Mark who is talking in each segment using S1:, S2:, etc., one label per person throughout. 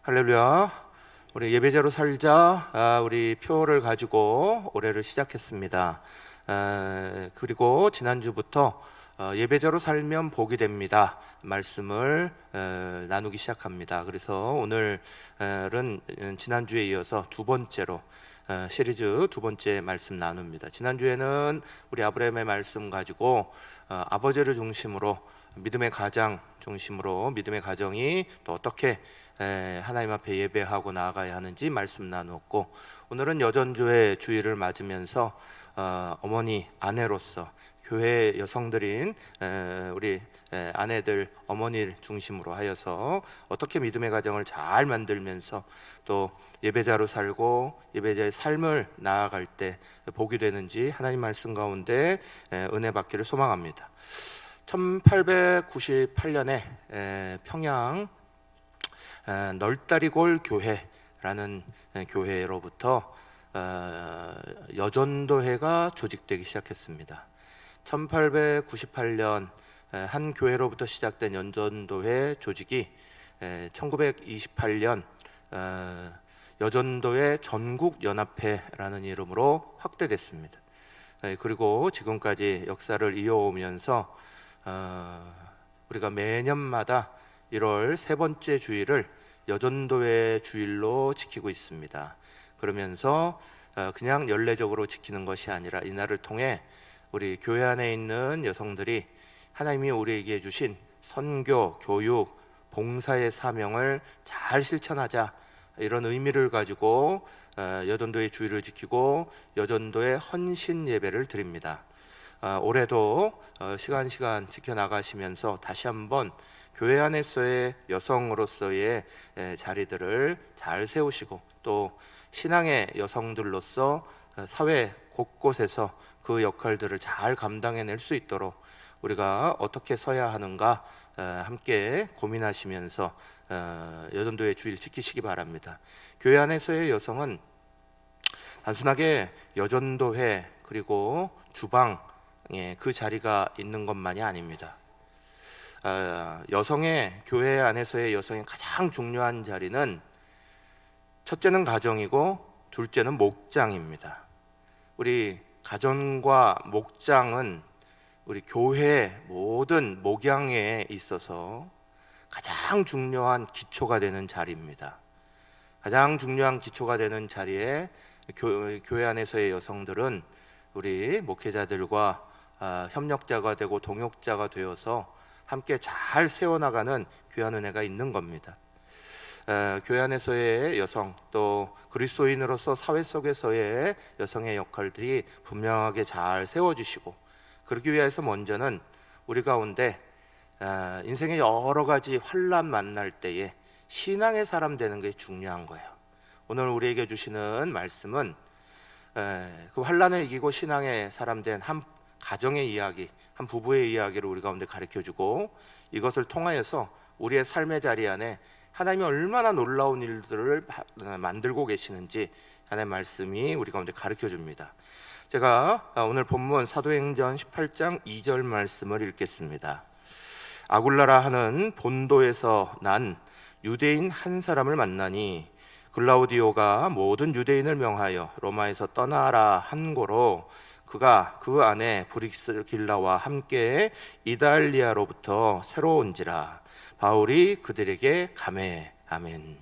S1: 할렐루야. 우리 예배자로 살자. 우리 표를 가지고 올해를 시작했습니다. 그리고 지난주부터 예배자로 살면 복이 됩니다 말씀을 나누기 시작합니다. 그래서 오늘은 지난주에 이어서 두 번째로 시리즈 두 번째 말씀 나눕니다. 지난주에는 우리 아브라함의 말씀 가지고 아버지를 중심으로 믿음의 가정 중심으로 믿음의 가정이 또 어떻게 하나님 앞에 예배하고 나아가야 하는지 말씀 나누었고, 오늘은 여전조의 주일을 맞으면서 어머니, 아내로서 교회 여성들인 우리 아내들, 어머니를 중심으로 하여서 어떻게 믿음의 가정을 잘 만들면서 또 예배자로 살고 예배자의 삶을 나아갈 때 복이 되는지 하나님 말씀 가운데 은혜 받기를 소망합니다. 1898년에 평양 널다리골 교회라는 교회로부터 여전도회가 조직되기 시작했습니다. 1898년 한 교회로부터 시작된 여전도회 조직이 1928년 여전도회 전국연합회라는 이름으로 확대됐습니다. 그리고 지금까지 역사를 이어오면서 우리가 매년마다 1월 세 번째 주일을 여전도회 주일로 지키고 있습니다. 그러면서 그냥 연례적으로 지키는 것이 아니라 이날을 통해 우리 교회 안에 있는 여성들이 하나님이 우리에게 주신 선교, 교육, 봉사의 사명을 잘 실천하자, 이런 의미를 가지고 여전도의 주일을 지키고 여전도의 헌신 예배를 드립니다. 올해도 시간 지켜나가시면서 다시 한번 교회 안에서의 여성으로서의 자리들을 잘 세우시고, 또 신앙의 여성들로서 사회 곳곳에서 그 역할들을 잘 감당해낼 수 있도록 우리가 어떻게 서야 하는가 함께 고민하시면서 여전도의 주일 지키시기 바랍니다. 교회 안에서의 여성은 단순하게 여전도회 그리고 주방 그 자리가 있는 것만이 아닙니다. 여성의 교회 안에서의 여성의 가장 중요한 자리는 첫째는 가정이고 둘째는 목장입니다. 우리 가정과 목장은 우리 교회 모든 목양에 있어서 가장 중요한 기초가 되는 자리입니다. 가장 중요한 기초가 되는 자리에 교회 안에서의 여성들은 우리 목회자들과 협력자가 되고 동역자가 되어서 함께 잘 세워나가는 귀한 은혜가 있는 겁니다. 교회 안에서의 여성, 또 그리스도인으로서 사회 속에서의 여성의 역할들이 분명하게 잘 세워주시고, 그러기 위해서 먼저는 우리 가운데 인생의 여러 가지 환난 만날 때에 신앙의 사람 되는 게 중요한 거예요. 오늘 우리에게 주시는 말씀은 그 환난을 이기고 신앙의 사람 된 한 가정의 이야기, 한 부부의 이야기를 우리 가운데 가르쳐주고, 이것을 통하여서 우리의 삶의 자리 안에 하나님이 얼마나 놀라운 일들을 만들고 계시는지 하나님의 말씀이 우리 가운데 가르쳐줍니다. 제가 오늘 본문 사도행전 18장 2절 말씀을 읽겠습니다. 아굴라라 하는 본도에서 난 유대인 한 사람을 만나니 글라우디오가 모든 유대인을 명하여 로마에서 떠나라 한 고로 그가 그 안에 브리스길라와 함께 이달리아로부터 새로 온지라. 바울이 그들에게 감해. 아멘.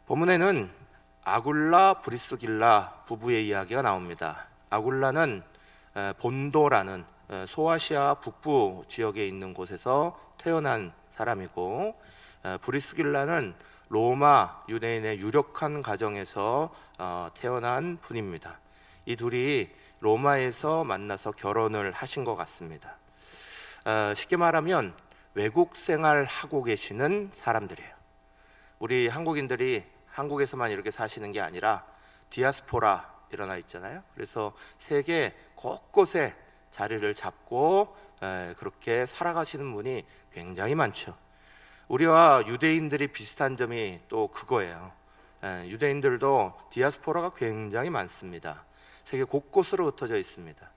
S1: 본문에는 아굴라, 브리스길라 부부의 이야기가 나옵니다. 아굴라는 본도라는 소아시아 북부 지역에 있는 곳에서 태어난 사람이고, 브리스길라는 로마 유대인의 유력한 가정에서 태어난 분입니다. 이 둘이 로마에서 만나서 결혼을 하신 것 같습니다. 쉽게 말하면 외국 생활하고 계시는 사람들이에요. 우리 한국인들이 한국에서만 이렇게 사시는 게 아니라 디아스포라 일어나 있잖아요. 그래서 세계 곳곳에 자리를 잡고 그렇게 살아가시는 분이 굉장히 많죠. 우리와 유대인들이 비슷한 점이 또 그거예요. 유대인들도 디아스포라가 굉장히 많습니다. 세계 곳곳으로 흩어져 있습니다.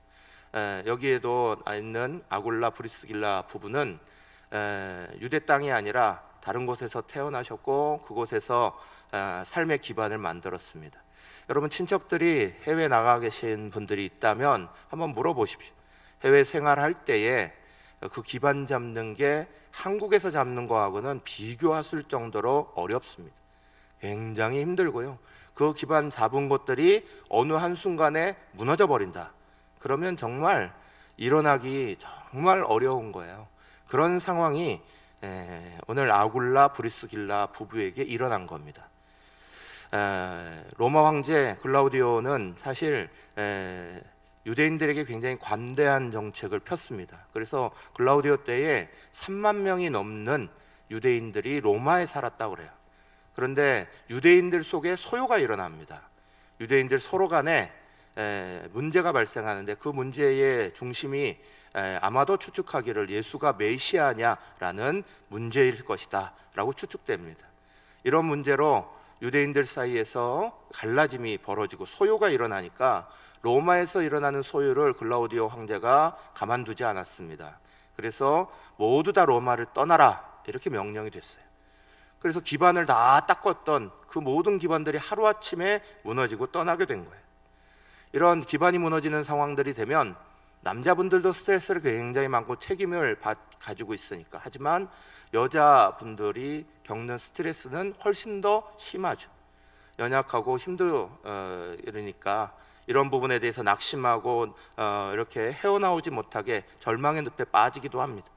S1: 여기에도 있는 아굴라, 브리스길라 부부는 유대 땅이 아니라 다른 곳에서 태어나셨고 그곳에서 삶의 기반을 만들었습니다. 여러분, 친척들이 해외 나가 계신 분들이 있다면 한번 물어보십시오. 해외 생활할 때에 그 기반 잡는 게 한국에서 잡는 거하고는 비교할 정도로 어렵습니다. 굉장히 힘들고요. 그 기반 잡은 것들이 어느 한순간에 무너져 버린다. 그러면 정말 일어나기 정말 어려운 거예요. 그런 상황이 오늘 아굴라 브리스길라 부부에게 일어난 겁니다. 로마 황제 글라우디오는 사실 유대인들에게 굉장히 관대한 정책을 폈습니다. 그래서 글라우디오 때에 3만 명이 넘는 유대인들이 로마에 살았다고 그래요. 그런데 유대인들 속에 소요가 일어납니다. 유대인들 서로 간에 문제가 발생하는데 그 문제의 중심이 아마도 추측하기를 예수가 메시아냐라는 문제일 것이다 라고 추측됩니다. 이런 문제로 유대인들 사이에서 갈라짐이 벌어지고 소요가 일어나니까 로마에서 일어나는 소요를 글라우디오 황제가 가만두지 않았습니다. 그래서 모두 다 로마를 떠나라 이렇게 명령이 됐어요. 그래서 기반을 다 닦았던 그 모든 기반들이 하루아침에 무너지고 떠나게 된 거예요. 이런 기반이 무너지는 상황들이 되면 남자분들도 스트레스를 굉장히 많고 책임을 가지고 있으니까. 하지만 여자분들이 겪는 스트레스는 훨씬 더 심하죠. 연약하고 이러니까 이런 부분에 대해서 낙심하고 이렇게 헤어나오지 못하게 절망의 늪에 빠지기도 합니다.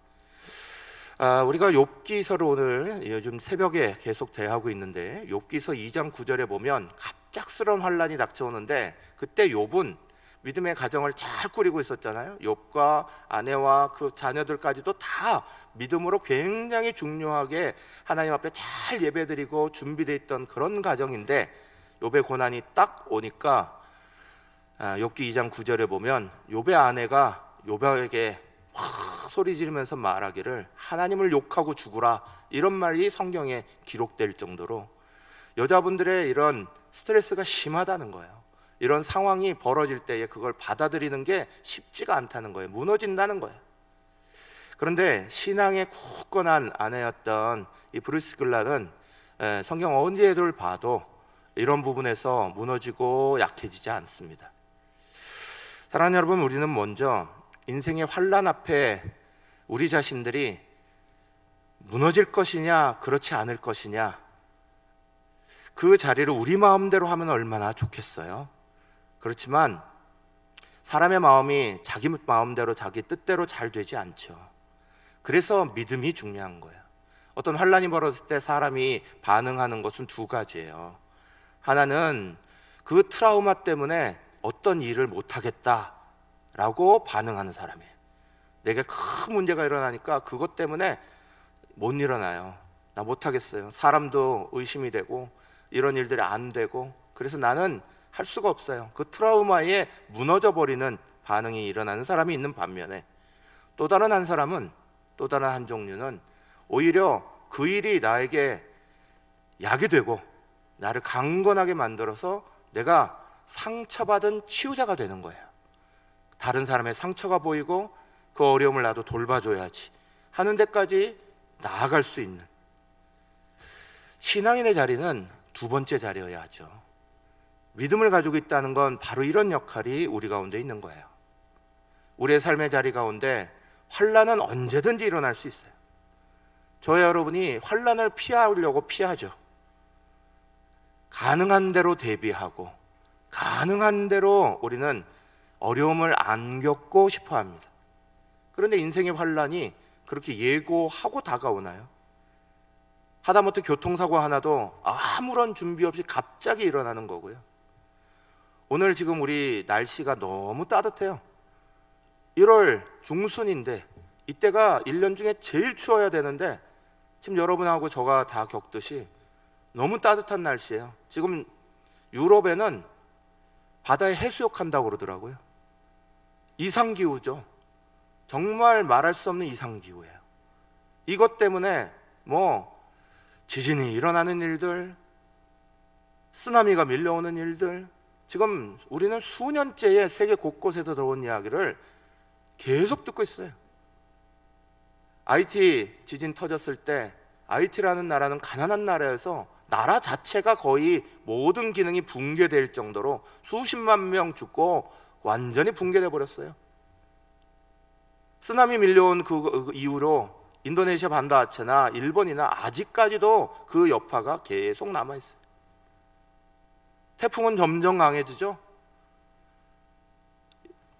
S1: 우리가 욥기서를 오늘 요즘 새벽에 계속 대하고 있는데 욥기서 2장 9절에 보면 갑작스러운 환란이 닥쳐오는데 그때 욥은 믿음의 가정을 잘 꾸리고 있었잖아요. 욥과 아내와 그 자녀들까지도 다 믿음으로 굉장히 중요하게 하나님 앞에 잘 예배드리고 준비되어 있던 그런 가정인데 욥의 고난이 딱 오니까 욥기 2장 9절에 보면 욥의 아내가 욥에게 막 소리 지르면서 말하기를 하나님을 욕하고 죽으라 이런 말이 성경에 기록될 정도로 여자분들의 이런 스트레스가 심하다는 거예요. 이런 상황이 벌어질 때에 그걸 받아들이는 게 쉽지가 않다는 거예요. 무너진다는 거예요. 그런데 신앙의 굳건한 아내였던 이 브리스길라는 성경 언제를 봐도 이런 부분에서 무너지고 약해지지 않습니다. 사랑하는 여러분, 우리는 먼저 인생의 환란 앞에 우리 자신들이 무너질 것이냐 그렇지 않을 것이냐 그 자리를 우리 마음대로 하면 얼마나 좋겠어요. 그렇지만 사람의 마음이 자기 마음대로 자기 뜻대로 잘 되지 않죠. 그래서 믿음이 중요한 거예요. 어떤 환란이 벌어질 때 사람이 반응하는 것은 두 가지예요. 하나는 그 트라우마 때문에 어떤 일을 못하겠다라고 반응하는 사람이에요. 내게 큰 문제가 일어나니까 그것 때문에 못 일어나요. 나 못하겠어요. 사람도 의심이 되고 이런 일들이 안 되고 그래서 나는 할 수가 없어요. 그 트라우마에 무너져 버리는 반응이 일어나는 사람이 있는 반면에 또 다른 한 사람은 또 다른 한 종류는 오히려 그 일이 나에게 약이 되고 나를 강건하게 만들어서 내가 상처받은 치유자가 되는 거예요. 다른 사람의 상처가 보이고 그 어려움을 나도 돌봐줘야지 하는 데까지 나아갈 수 있는 신앙인의 자리는 두 번째 자리여야 하죠. 믿음을 가지고 있다는 건 바로 이런 역할이 우리 가운데 있는 거예요. 우리의 삶의 자리 가운데 환란은 언제든지 일어날 수 있어요. 저와 여러분이 환란을 피하려고 피하죠. 가능한 대로 대비하고 가능한 대로 우리는 어려움을 안 겪고 싶어 합니다. 그런데 인생의 환란이 그렇게 예고하고 다가오나요? 하다못해 교통사고 하나도 아무런 준비 없이 갑자기 일어나는 거고요. 오늘 지금 우리 날씨가 너무 따뜻해요. 1월 중순인데 이때가 1년 중에 제일 추워야 되는데 지금 여러분하고 저가 다 겪듯이 너무 따뜻한 날씨예요. 지금 유럽에는 바다에 해수욕한다고 그러더라고요. 이상기후죠. 정말 말할 수 없는 이상기후예요. 이것 때문에 지진이 일어나는 일들, 쓰나미가 밀려오는 일들, 지금 우리는 수년째에 세계 곳곳에서 들어온 이야기를 계속 듣고 있어요. IT 지진 터졌을 때 IT라는 나라는 가난한 나라여서 나라 자체가 거의 모든 기능이 붕괴될 정도로 수십만 명 죽고 완전히 붕괴돼 버렸어요. 쓰나미 밀려온 그 이후로 인도네시아 반도하체나 일본이나 아직까지도 그 여파가 계속 남아있어요. 태풍은 점점 강해지죠.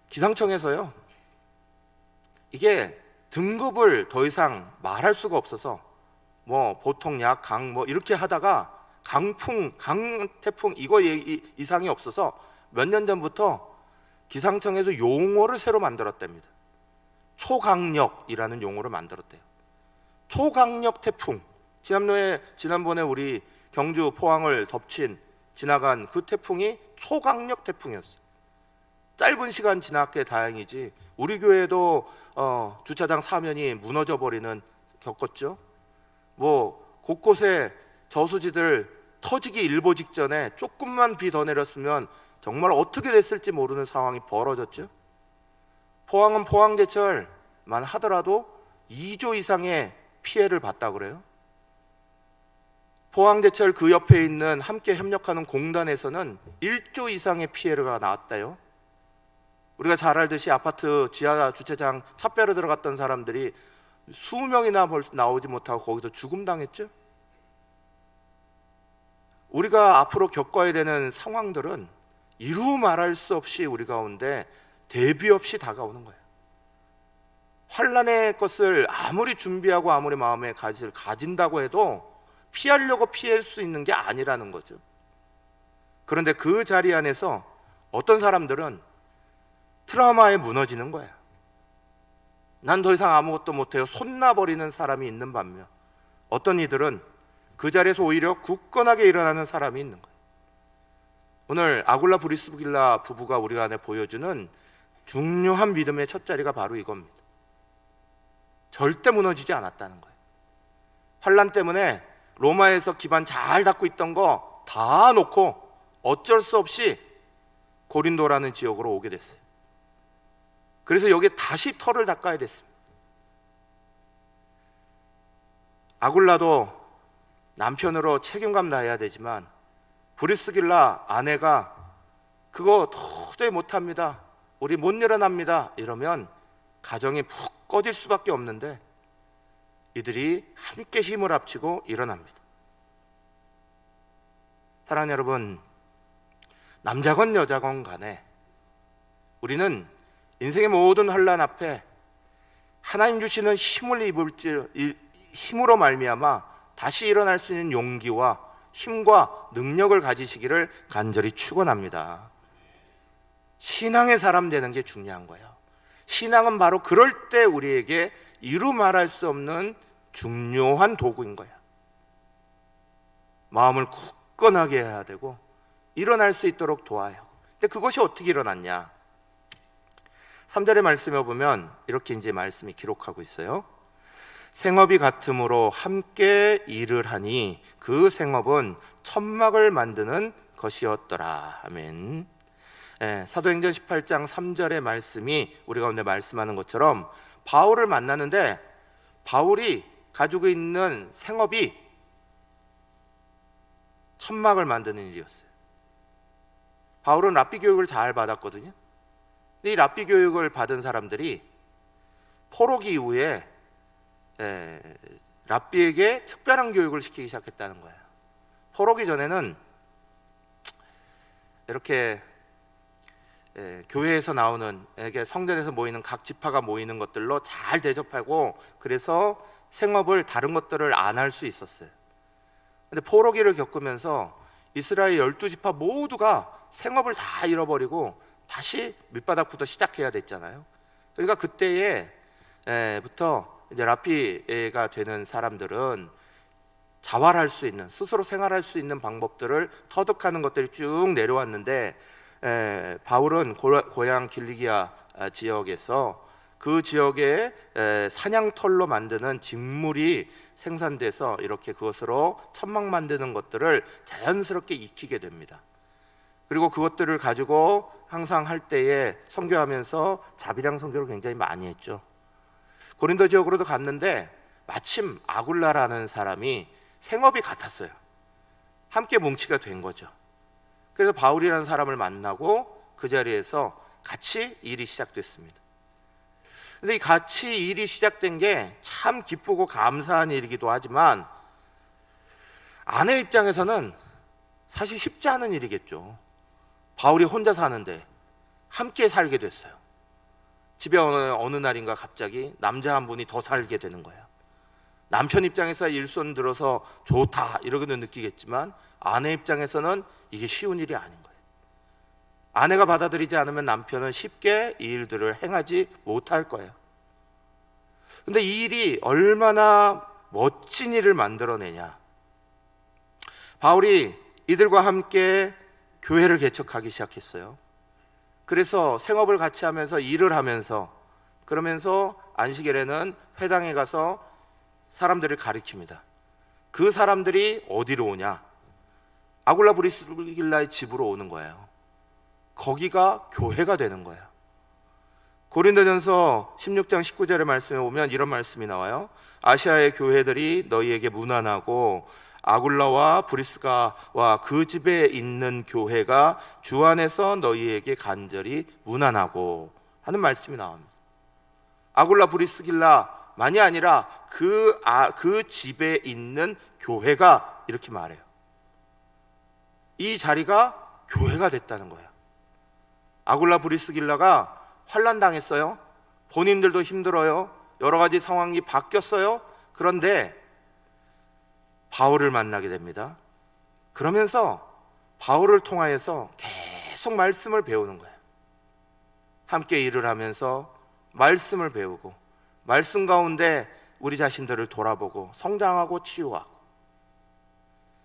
S1: 기상청에서요, 이게 등급을 더 이상 말할 수가 없어서 뭐 보통 약, 강 뭐 이렇게 하다가 강풍, 강태풍 이거 이상이 없어서 몇 년 전부터 기상청에서 용어를 새로 만들었답니다. 초강력이라는 용어를 만들었대요. 초강력 태풍. 지난번에 우리 경주 포항을 덮친 지나간 그 태풍이 초강력 태풍이었어요. 짧은 시간 지났기에 다행이지 우리 교회도 주차장 사면이 무너져 버리는 겪었죠. 뭐 곳곳에 저수지들 터지기 일보 직전에 조금만 비 더 내렸으면 정말 어떻게 됐을지 모르는 상황이 벌어졌죠. 포항은 포항제철만 하더라도 2조 이상의 피해를 봤다고 그래요. 포항제철 그 옆에 있는 함께 협력하는 공단에서는 1조 이상의 피해가 나왔다요. 우리가 잘 알듯이 아파트 지하 주차장 찻배로 들어갔던 사람들이 수명이나 나오지 못하고 거기서 죽음당했죠. 우리가 앞으로 겪어야 되는 상황들은 이루 말할 수 없이 우리 가운데 대비 없이 다가오는 거예요. 환난의 것을 아무리 준비하고 아무리 마음에 가진다고 해도 피하려고 피할 수 있는 게 아니라는 거죠. 그런데 그 자리 안에서 어떤 사람들은 트라우마에 무너지는 거야. 난 더 이상 아무것도 못해요. 손나버리는 사람이 있는 반면 어떤 이들은 그 자리에서 오히려 굳건하게 일어나는 사람이 있는 거예요. 오늘 아굴라 브리스길라 부부가 우리 안에 보여주는 중요한 믿음의 첫 자리가 바로 이겁니다. 절대 무너지지 않았다는 거예요. 환난 때문에 로마에서 기반 잘 닦고 있던 거 다 놓고 어쩔 수 없이 고린도라는 지역으로 오게 됐어요. 그래서 여기에 다시 터를 닦아야 됐습니다. 아굴라도 남편으로 책임감 다해야 되지만 브리스길라 아내가 그거 도저히 못합니다, 우리 못 일어납니다 이러면 가정이 푹 꺼질 수밖에 없는데 이들이 함께 힘을 합치고 일어납니다. 사랑하는 여러분, 남자건 여자건 간에 우리는 인생의 모든 환난 앞에 하나님 주시는 힘으로 말미암아 다시 일어날 수 있는 용기와 힘과 능력을 가지시기를 간절히 축원합니다. 신앙의 사람 되는 게 중요한 거예요. 신앙은 바로 그럴 때 우리에게 이루 말할 수 없는 중요한 도구인 거야. 마음을 굳건하게 해야 되고 일어날 수 있도록 도와야 하고. 근데 그것이 어떻게 일어났냐? 3절의 말씀에 보면 이렇게 이제 말씀이 기록하고 있어요. 생업이 같음으로 함께 일을 하니 그 생업은 천막을 만드는 것이었더라. 아멘. 사도행전 18장 3절의 말씀이 우리 가운데 말씀하는 것처럼 바울을 만나는데 바울이 가지고 있는 생업이 천막을 만드는 일이었어요. 바울은 랍비 교육을 잘 받았거든요. 근데 이 랍비 교육을 받은 사람들이 포로기 이후에 랍비에게 특별한 교육을 시키기 시작했다는 거예요. 포로기 전에는 이렇게 교회에서 나오는, 이렇게 성전에서 모이는 각 지파가 모이는 것들로 잘 대접하고 그래서 생업을 다른 것들을 안 할 수 있었어요. 근데 포로기를 겪으면서 이스라엘 12지파 모두가 생업을 다 잃어버리고 다시 밑바닥부터 시작해야 됐잖아요. 그러니까 그때부터 이제 랍비가 되는 사람들은 자활할 수 있는, 스스로 생활할 수 있는 방법들을 터득하는 것들이 쭉 내려왔는데 바울은 고향 길리기아 지역에서 그 지역에 사냥털로 만드는 직물이 생산돼서 이렇게 그것으로 천막 만드는 것들을 자연스럽게 익히게 됩니다. 그리고 그것들을 가지고 항상 할 때에 선교하면서 자비랑 선교를 굉장히 많이 했죠. 고린도 지역으로도 갔는데 마침 아굴라라는 사람이 생업이 같았어요. 함께 뭉치가 된 거죠. 그래서 바울이라는 사람을 만나고 그 자리에서 같이 일이 시작됐습니다. 근데 이 같이 일이 시작된 게 참 기쁘고 감사한 일이기도 하지만 아내 입장에서는 사실 쉽지 않은 일이겠죠. 바울이 혼자 사는데 함께 살게 됐어요. 집에 어느 날인가 갑자기 남자 한 분이 더 살게 되는 거예요. 남편 입장에서 일손 들어서 좋다 이러고는 느끼겠지만 아내 입장에서는 이게 쉬운 일이 아닌 거예요. 아내가 받아들이지 않으면 남편은 쉽게 이 일들을 행하지 못할 거예요. 근데 이 일이 얼마나 멋진 일을 만들어내냐. 바울이 이들과 함께 교회를 개척하기 시작했어요. 그래서 생업을 같이 하면서 일을 하면서 그러면서 안식일에는 회당에 가서 사람들을 가르칩니다. 그 사람들이 어디로 오냐? 아굴라 브리스길라의 집으로 오는 거예요. 거기가 교회가 되는 거예요. 고린도전서 16장 19절의 말씀에 보면 이런 말씀이 나와요. 아시아의 교회들이 너희에게 무난하고 아굴라와 브리스가와 그 집에 있는 교회가 주 안에서 너희에게 간절히 무난하고 하는 말씀이 나옵니다. 아굴라 브리스길라만이 아니라 그 집에 있는 교회가 이렇게 말해요. 이 자리가 교회가 됐다는 거예요. 아굴라 브리스길라가 환난 당했어요. 본인들도 힘들어요. 여러 가지 상황이 바뀌었어요. 그런데 바울을 만나게 됩니다. 그러면서 바울을 통하여서 계속 말씀을 배우는 거예요. 함께 일을 하면서 말씀을 배우고 말씀 가운데 우리 자신들을 돌아보고 성장하고 치유하고.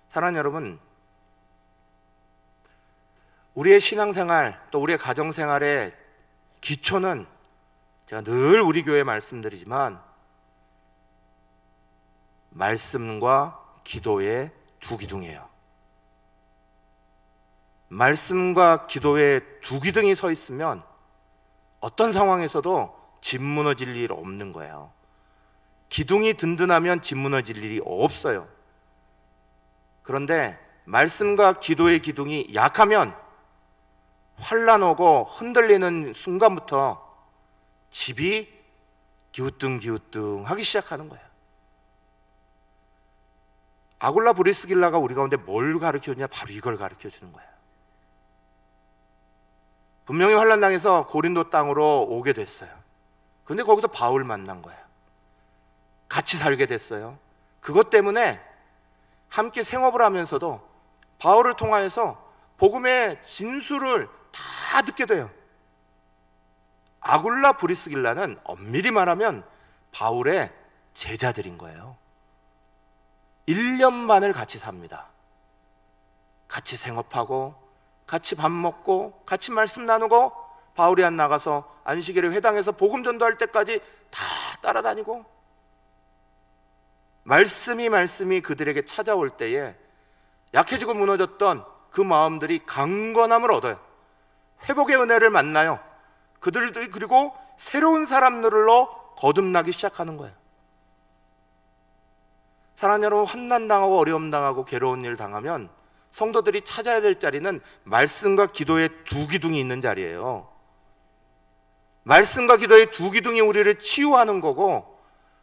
S1: 사랑하는 여러분, 우리의 신앙생활 또 우리의 가정생활의 기초는 제가 늘 우리 교회에 말씀드리지만 말씀과 기도의 두 기둥이에요. 말씀과 기도의 두 기둥이 서 있으면 어떤 상황에서도 집 무너질 일 없는 거예요. 기둥이 든든하면 집 무너질 일이 없어요. 그런데 말씀과 기도의 기둥이 약하면 환난 오고 흔들리는 순간부터 집이 기우뚱기우뚱 하기 시작하는 거예요. 아굴라 브리스길라가 우리 가운데 뭘 가르쳐주냐? 바로 이걸 가르쳐주는 거예요. 분명히 환난당해서 고린도 땅으로 오게 됐어요. 근데 거기서 바울 만난 거예요. 같이 살게 됐어요. 그것 때문에 함께 생업을 하면서도 바울을 통하여서 복음의 진수를 다 듣게 돼요. 아굴라 브리스길라는 엄밀히 말하면 바울의 제자들인 거예요. 1년 반을 같이 삽니다. 같이 생업하고 같이 밥 먹고 같이 말씀 나누고 바울이 안 나가서 안식일에 회당에서 복음 전도할 때까지 다 따라다니고 말씀이 그들에게 찾아올 때에 약해지고 무너졌던 그 마음들이 강건함을 얻어요. 회복의 은혜를 만나요. 그들도 그리고 새로운 사람들로 거듭나기 시작하는 거예요. 사랑하는 여러분, 환난당하고 어려움당하고 괴로운 일 당하면 성도들이 찾아야 될 자리는 말씀과 기도의 두 기둥이 있는 자리예요. 말씀과 기도의 두 기둥이 우리를 치유하는 거고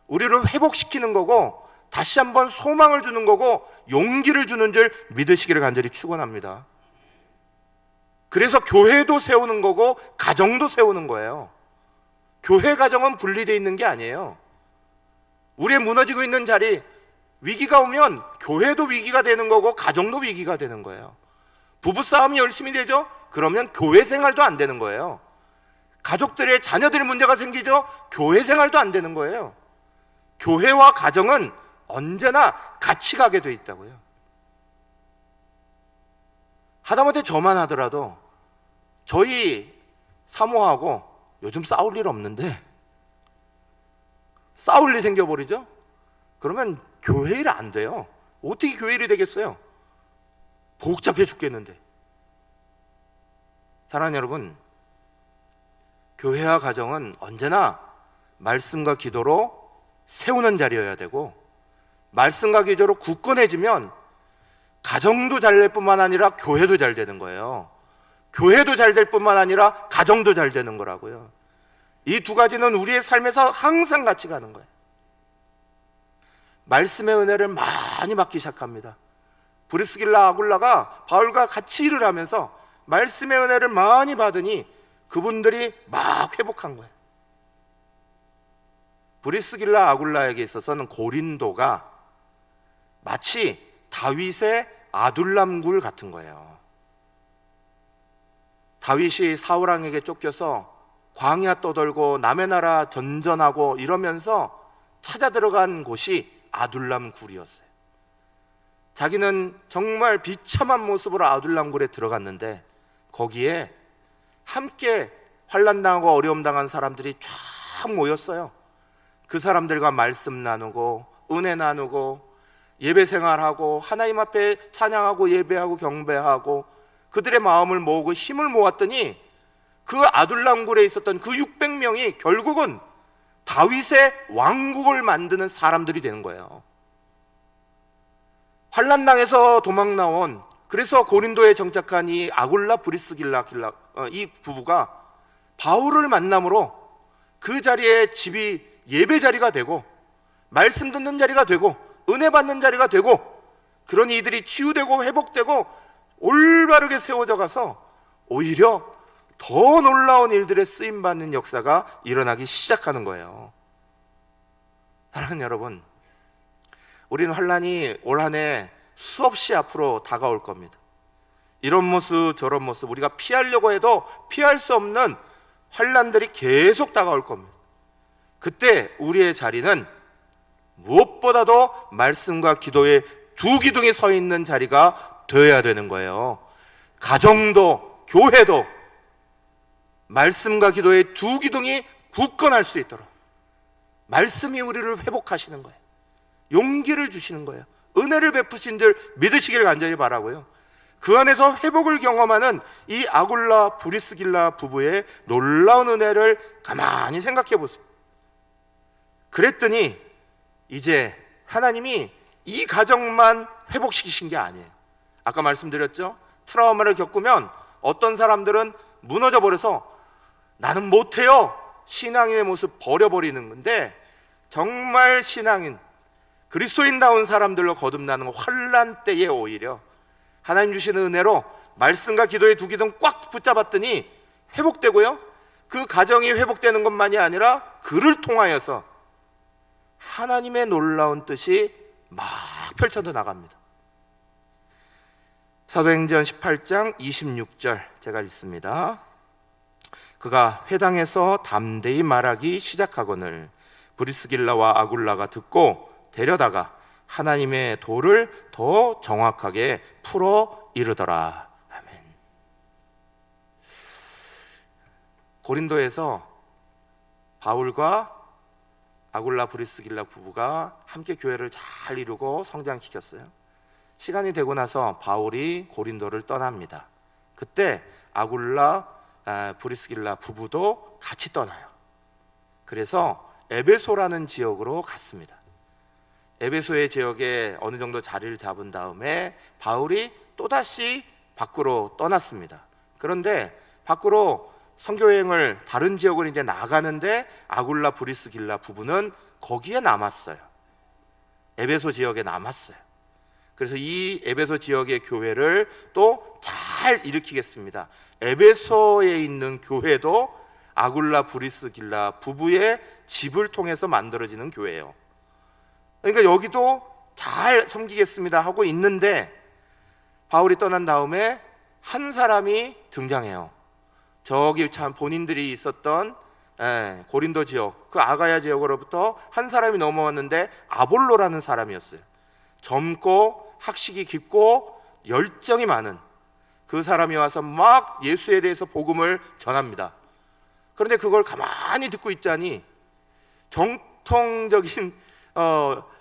S1: 우리를 회복시키는 거고 다시 한번 소망을 주는 거고 용기를 주는 줄 믿으시기를 간절히 축원합니다. 그래서 교회도 세우는 거고 가정도 세우는 거예요. 교회 가정은 분리되어 있는 게 아니에요. 우리의 무너지고 있는 자리, 위기가 오면 교회도 위기가 되는 거고 가정도 위기가 되는 거예요. 부부싸움이 열심히 되죠? 그러면 교회 생활도 안 되는 거예요. 가족들의 자녀들의 문제가 생기죠? 교회 생활도 안 되는 거예요. 교회와 가정은 언제나 같이 가게 돼 있다고요. 하다못해 저만 하더라도 저희 사모하고 요즘 싸울 일 없는데 싸울 일 생겨버리죠? 그러면 교회 일 안 돼요. 어떻게 교회 일이 되겠어요? 복잡해 죽겠는데. 사랑하는 여러분, 교회와 가정은 언제나 말씀과 기도로 세우는 자리여야 되고, 말씀과 기도로 굳건해지면 가정도 잘 될 뿐만 아니라 교회도 잘 되는 거예요. 교회도 잘 될 뿐만 아니라 가정도 잘 되는 거라고요. 이 두 가지는 우리의 삶에서 항상 같이 가는 거예요. 말씀의 은혜를 많이 받기 시작합니다. 브리스길라 아굴라가 바울과 같이 일을 하면서 말씀의 은혜를 많이 받으니 그분들이 막 회복한 거예요. 브리스길라 아굴라에게 있어서는 고린도가 마치 다윗의 아둘람굴 같은 거예요. 다윗이 사울왕에게 쫓겨서 광야 떠돌고 남의 나라 전전하고 이러면서 찾아 들어간 곳이 아둘람 굴이었어요. 자기는 정말 비참한 모습으로 아둘람 굴에 들어갔는데 거기에 함께 환난당하고 어려움 당한 사람들이 쫙 모였어요. 그 사람들과 말씀 나누고 은혜 나누고 예배 생활하고 하나님 앞에 찬양하고 예배하고 경배하고 그들의 마음을 모으고 힘을 모았더니 그 아둘람 굴에 있었던 그 600명이 결국은 다윗의 왕국을 만드는 사람들이 되는 거예요. 환난당에서 도망 나온, 그래서 고린도에 정착한 이 아굴라 브리스길라 이 부부가 바울을 만남으로 그 자리에 집이 예배 자리가 되고 말씀 듣는 자리가 되고 은혜 받는 자리가 되고, 그런 이들이 치유되고 회복되고 올바르게 세워져 가서 오히려 더 놀라운 일들에 쓰임받는 역사가 일어나기 시작하는 거예요. 사랑하는 여러분, 우리는 환난이 올 한 해 수없이 앞으로 다가올 겁니다. 이런 모습 저런 모습 우리가 피하려고 해도 피할 수 없는 환난들이 계속 다가올 겁니다. 그때 우리의 자리는 무엇보다도 말씀과 기도의 두 기둥이 서 있는 자리가 되어야 되는 거예요. 가정도 교회도 말씀과 기도의 두 기둥이 굳건할 수 있도록 말씀이 우리를 회복하시는 거예요. 용기를 주시는 거예요. 은혜를 베푸신 줄 믿으시길 간절히 바라고요. 그 안에서 회복을 경험하는 이 아굴라 브리스길라 부부의 놀라운 은혜를 가만히 생각해 보세요. 그랬더니 이제 하나님이 이 가정만 회복시키신 게 아니에요. 아까 말씀드렸죠? 트라우마를 겪으면 어떤 사람들은 무너져 버려서 나는 못해요, 신앙인의 모습 버려버리는 건데, 정말 신앙인 그리스도인다운 사람들로 거듭나는 환난 때에 오히려 하나님 주시는 은혜로 말씀과 기도의 두 기둥 꽉 붙잡았더니 회복되고요, 그 가정이 회복되는 것만이 아니라 그를 통하여서 하나님의 놀라운 뜻이 막 펼쳐져 나갑니다. 사도행전 18장 26절 제가 읽습니다. 그가 회당에서 담대히 말하기 시작하거늘 브리스길라와 아굴라가 듣고 데려다가 하나님의 도를 더 정확하게 풀어 이르더라. 아멘. 고린도에서 바울과 아굴라 브리스길라 부부가 함께 교회를 잘 이루고 성장시켰어요. 시간이 되고 나서 바울이 고린도를 떠납니다. 그때 아굴라 브리스길라 부부도 같이 떠나요. 그래서 에베소라는 지역으로 갔습니다. 에베소의 지역에 어느 정도 자리를 잡은 다음에 바울이 또다시 밖으로 떠났습니다. 그런데 밖으로 선교여행을 다른 지역으로 이제 나가는데 아굴라 브리스길라 부부는 거기에 남았어요. 에베소 지역에 남았어요. 그래서 이 에베소 지역의 교회를 또 잘 일으키겠습니다. 에베소에 있는 교회도 아굴라 브리스길라 부부의 집을 통해서 만들어지는 교회예요. 그러니까 여기도 잘 섬기겠습니다 하고 있는데 바울이 떠난 다음에 한 사람이 등장해요. 저기 참 본인들이 있었던 고린도 지역, 그 아가야 지역으로부터 한 사람이 넘어왔는데 아볼로라는 사람이었어요. 젊고 학식이 깊고 열정이 많은 그 사람이 와서 막 예수에 대해서 복음을 전합니다. 그런데 그걸 가만히 듣고 있자니 정통적인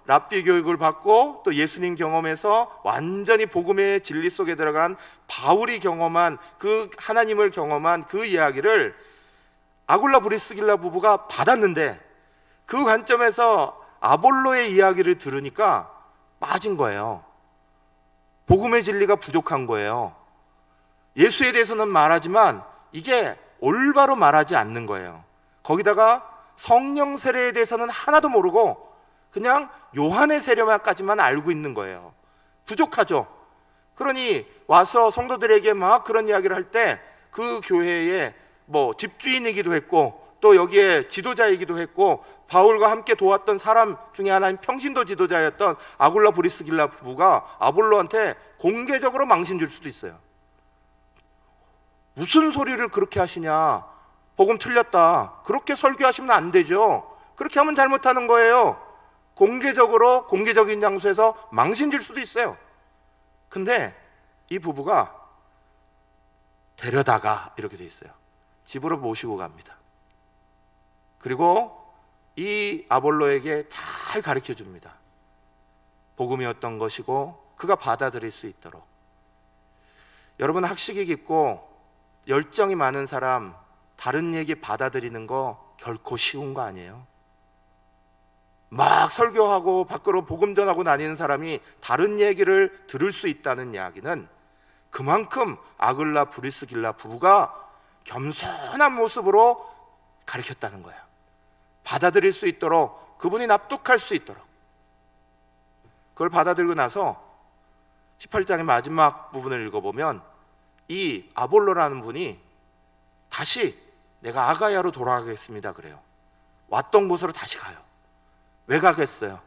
S1: 랍비 교육을 받고 또 예수님 경험에서 완전히 복음의 진리 속에 들어간 바울이 경험한 그 하나님을 경험한 그 이야기를 아굴라 브리스길라 부부가 받았는데 그 관점에서 아볼로의 이야기를 들으니까 빠진 거예요. 복음의 진리가 부족한 거예요. 예수에 대해서는 말하지만 이게 올바로 말하지 않는 거예요. 거기다가 성령 세례에 대해서는 하나도 모르고 그냥 요한의 세례만까지만 알고 있는 거예요. 부족하죠. 그러니 와서 성도들에게 막 그런 이야기를 할 때 그 교회에 뭐 집주인이기도 했고 또 여기에 지도자이기도 했고 바울과 함께 도왔던 사람 중에 하나인 평신도 지도자였던 아굴라 브리스길라 부부가 아볼로한테 공개적으로 망신 줄 수도 있어요. 무슨 소리를 그렇게 하시냐, 복음 틀렸다, 그렇게 설교하시면 안 되죠. 그렇게 하면 잘못하는 거예요. 공개적으로 공개적인 장소에서 망신 줄 수도 있어요. 근데 이 부부가 데려다가 이렇게 돼 있어요. 집으로 모시고 갑니다. 그리고 이 아볼로에게 잘 가르쳐 줍니다. 복음이 어떤 것이고 그가 받아들일 수 있도록. 여러분, 학식이 깊고 열정이 많은 사람 다른 얘기 받아들이는 거 결코 쉬운 거 아니에요. 막 설교하고 밖으로 복음 전하고 다니는 사람이 다른 얘기를 들을 수 있다는 이야기는 그만큼 아글라 브리스길라 부부가 겸손한 모습으로 가르쳤다는 거예요. 받아들일 수 있도록, 그분이 납득할 수 있도록. 그걸 받아들이고 나서 18장의 마지막 부분을 읽어보면 이 아볼로라는 분이 다시 내가 아가야로 돌아가겠습니다 그래요. 왔던 곳으로 다시 가요. 왜 가겠어요?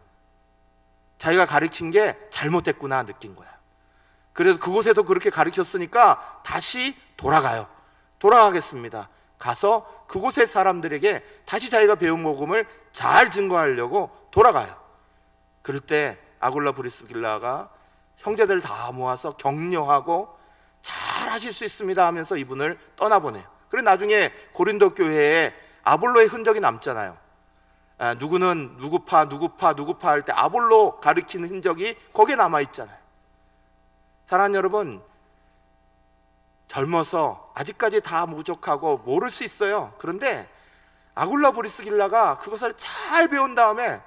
S1: 자기가 가르친 게 잘못됐구나 느낀 거야. 그래서 그곳에도 그렇게 가르쳤으니까 다시 돌아가요. 돌아가겠습니다. 가서 그곳의 사람들에게 다시 자기가 배운 복음을 잘 증거하려고 돌아가요. 그럴 때 아굴라 브리스길라가 형제들 다 모아서 격려하고 잘 하실 수 있습니다 하면서 이분을 떠나보내요. 그리고 나중에 고린도 교회에 아볼로의 흔적이 남잖아요. 누구는 누구파 할 때 아볼로 가르치는 흔적이 거기에 남아있잖아요. 사랑하는 여러분, 젊어서 아직까지 다 부족하고 모를 수 있어요. 그런데 아굴라 브리스길라가 그것을 잘 배운 다음에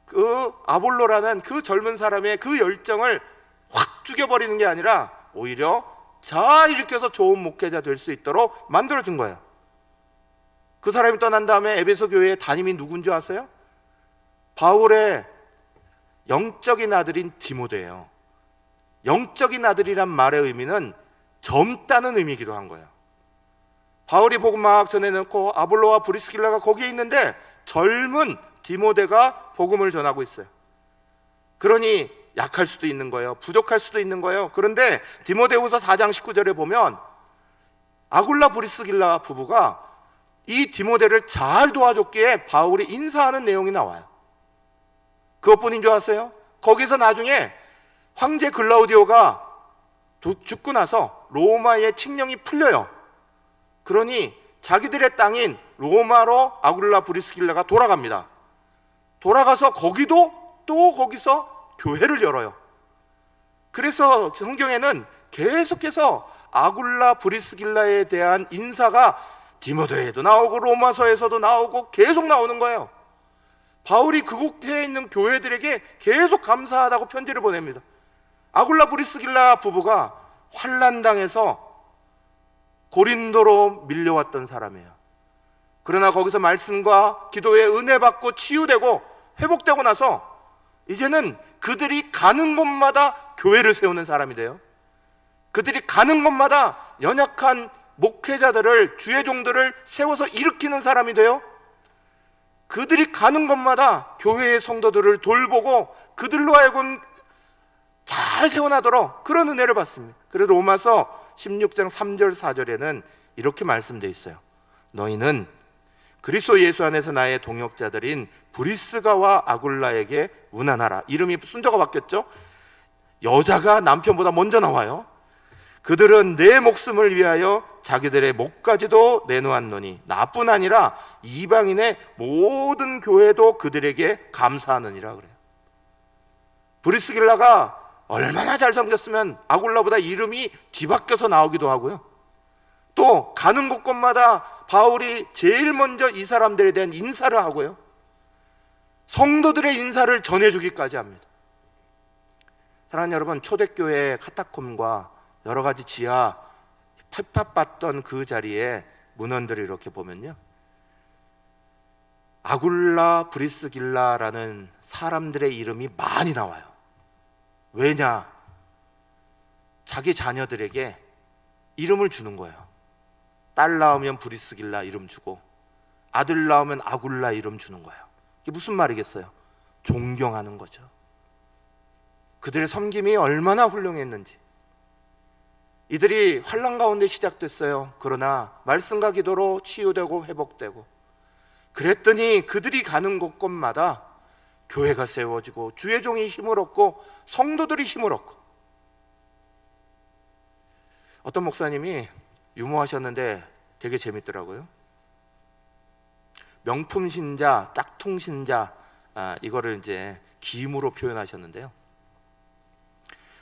S1: 그 아볼로라는 그 젊은 사람의 그 열정을 확 죽여버리는 게 아니라 오히려 잘 일으켜서 좋은 목회자 될 수 있도록 만들어준 거예요. 그 사람이 떠난 다음에 에베소 교회의 담임이 누군지 아세요? 바울의 영적인 아들인 디모데예요. 영적인 아들이란 말의 의미는 젊다는 의미이기도 한 거예요. 바울이 복음 막 전해놓고 아볼로와 브리스길라가 거기에 있는데 젊은 디모데가 복음을 전하고 있어요. 그러니 약할 수도 있는 거예요. 부족할 수도 있는 거예요. 그런데 디모데후서 4장 19절에 보면 아굴라 브리스길라 부부가 이 디모데를 잘 도와줬기에 바울이 인사하는 내용이 나와요. 그것뿐인 줄 아세요? 거기서 나중에 황제 글라우디오가 죽고 나서 로마의 칙령이 풀려요. 그러니 자기들의 땅인 로마로 아굴라 브리스길라가 돌아갑니다. 돌아가서 거기도 또 거기서 교회를 열어요. 그래서 성경에는 계속해서 아굴라 브리스길라에 대한 인사가 디모데에도 나오고 로마서에서도 나오고 계속 나오는 거예요. 바울이 그곳에 있는 교회들에게 계속 감사하다고 편지를 보냅니다. 아굴라 브리스길라 부부가 환난당해서 고린도로 밀려왔던 사람이에요. 그러나 거기서 말씀과 기도에 은혜 받고 치유되고 회복되고 나서 이제는 그들이 가는 곳마다 교회를 세우는 사람이 돼요. 그들이 가는 곳마다 연약한 목회자들을, 주의 종들을 세워서 일으키는 사람이 돼요. 그들이 가는 곳마다 교회의 성도들을 돌보고 그들로 하여금 잘 세워나도록 그런 은혜를 받습니다. 그래서 로마서 16장 3절 4절에는 이렇게 말씀되어 있어요. 너희는 그리스도 예수 안에서 나의 동역자들인 브리스가와 아굴라에게 문안하라. 이름이 순서가 바뀌었죠. 여자가 남편보다 먼저 나와요. 그들은 내 목숨을 위하여 자기들의 목까지도 내놓았노니 나뿐 아니라 이방인의 모든 교회도 그들에게 감사하느니라 그래요. 브리스길라가 얼마나 잘생겼으면 아굴라보다 이름이 뒤바뀌어서 나오기도 하고요. 또 가는 곳곳마다 바울이 제일 먼저 이 사람들에 대한 인사를 하고요. 성도들의 인사를 전해주기까지 합니다. 사랑하는 여러분, 초대교회 카타콤과 여러 가지 지하 핍박받던 그 자리에 문헌들을 이렇게 보면요, 아굴라 브리스길라라는 사람들의 이름이 많이 나와요. 왜냐? 자기 자녀들에게 이름을 주는 거예요. 딸 낳으면 브리스길라 이름 주고, 아들 낳으면 아굴라 이름 주는 거예요. 이게 무슨 말이겠어요? 존경하는 거죠. 그들의 섬김이 얼마나 훌륭했는지. 이들이 환난 가운데 시작됐어요. 그러나 말씀과 기도로 치유되고 회복되고, 그랬더니 그들이 가는 곳곳마다 교회가 세워지고 주의 종이 힘을 얻고 성도들이 힘을 얻고. 어떤 목사님이 유머하셨는데 되게 재밌더라고요. 명품 신자, 짝퉁 신자, 이거를 이제 김으로 표현하셨는데요.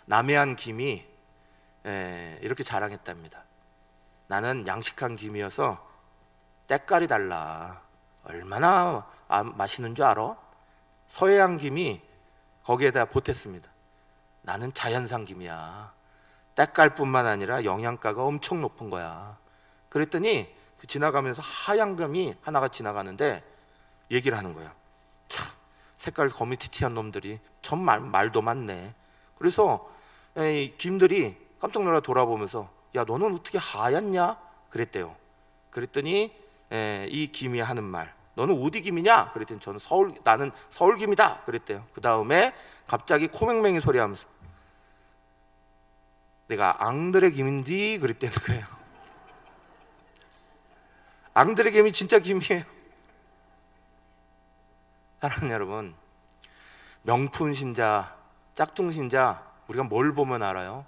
S1: 남해안 김이 이렇게 자랑했답니다. 나는 양식한 김이어서 때깔이 달라. 얼마나 맛있는 줄 알아? 서해안 김이 거기에다 보탰습니다. 나는 자연산 김이야. 때깔뿐만 아니라 영양가가 엄청 높은 거야. 그랬더니 지나가면서 하얀 금이 하나가 지나가는데 얘기를 하는 거예요. 참, 색깔 거미티티한 놈들이 참 말도 많네. 그래서 김들이 깜짝 놀라 돌아보면서, 야, 너는 어떻게 하얗냐? 그랬대요. 그랬더니 이 김이 하는 말, 너는 어디 김이냐? 그랬더니 나는 서울 김이다. 그랬대요. 그 다음에 갑자기 코맹맹이 소리하면서, 내가 앙드레 김인지 그랬다는 거예요. 앙드레 김이 진짜 김이에요. 사랑하는 여러분, 명품 신자, 짝퉁 신자, 우리가 뭘 보면 알아요?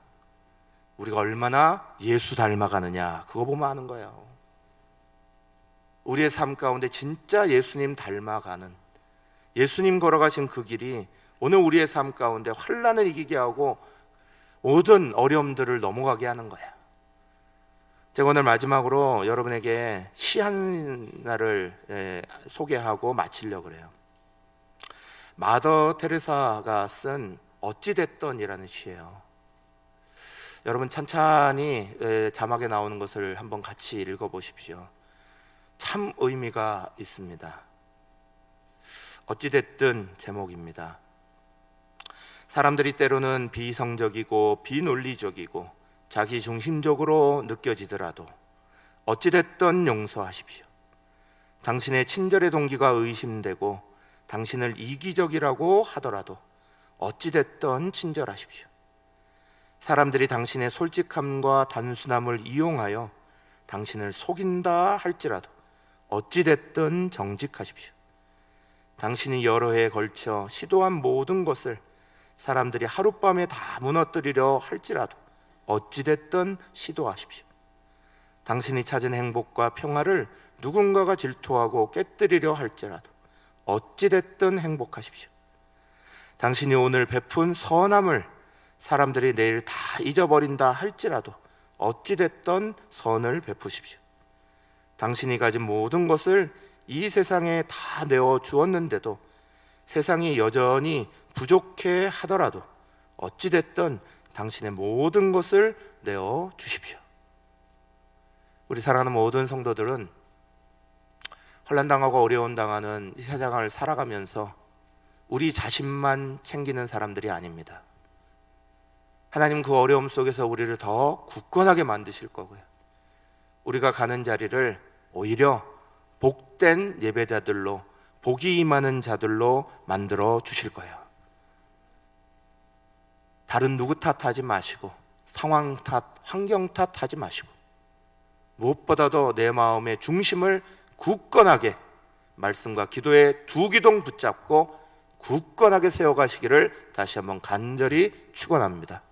S1: 우리가 얼마나 예수 닮아가느냐, 그거 보면 아는 거예요. 우리의 삶 가운데 진짜 예수님 닮아가는, 예수님 걸어가신 그 길이 오늘 우리의 삶 가운데 환난을 이기게 하고 모든 어려움들을 넘어가게 하는 거야. 제가 오늘 마지막으로 여러분에게 시 하나를 소개하고 마치려고 그래요. 마더 테레사가 쓴 어찌됐던이라는 시예요. 여러분 찬찬히 자막에 나오는 것을 한번 같이 읽어보십시오. 참 의미가 있습니다. 어찌됐든 제목입니다. 사람들이 때로는 비이성적이고 비논리적이고 자기중심적으로 느껴지더라도 어찌됐든 용서하십시오. 당신의 친절의 동기가 의심되고 당신을 이기적이라고 하더라도 어찌됐든 친절하십시오. 사람들이 당신의 솔직함과 단순함을 이용하여 당신을 속인다 할지라도 어찌됐든 정직하십시오. 당신이 여러 해에 걸쳐 시도한 모든 것을 사람들이 하룻밤에 다 무너뜨리려 할지라도 어찌됐든 시도하십시오. 당신이 찾은 행복과 평화를 누군가가 질투하고 깨뜨리려 할지라도 어찌됐든 행복하십시오. 당신이 오늘 베푼 선함을 사람들이 내일 다 잊어버린다 할지라도 어찌됐든 선을 베푸십시오. 당신이 가진 모든 것을 이 세상에 다 내어 주었는데도 세상이 여전히 부족해 하더라도 어찌됐든 당신의 모든 것을 내어 주십시오. 우리 사랑하는 모든 성도들은 혼란당하고 어려움 당하는 이 세상을 살아가면서 우리 자신만 챙기는 사람들이 아닙니다. 하나님 그 어려움 속에서 우리를 더 굳건하게 만드실 거고요. 우리가 가는 자리를 오히려 복된 예배자들로, 복이 임하는 자들로 만들어 주실 거예요. 다른 누구 탓하지 마시고, 상황 탓, 환경 탓하지 마시고, 무엇보다도 내 마음의 중심을 굳건하게 말씀과 기도의 두 기둥 붙잡고 굳건하게 세워가시기를 다시 한번 간절히 축원합니다.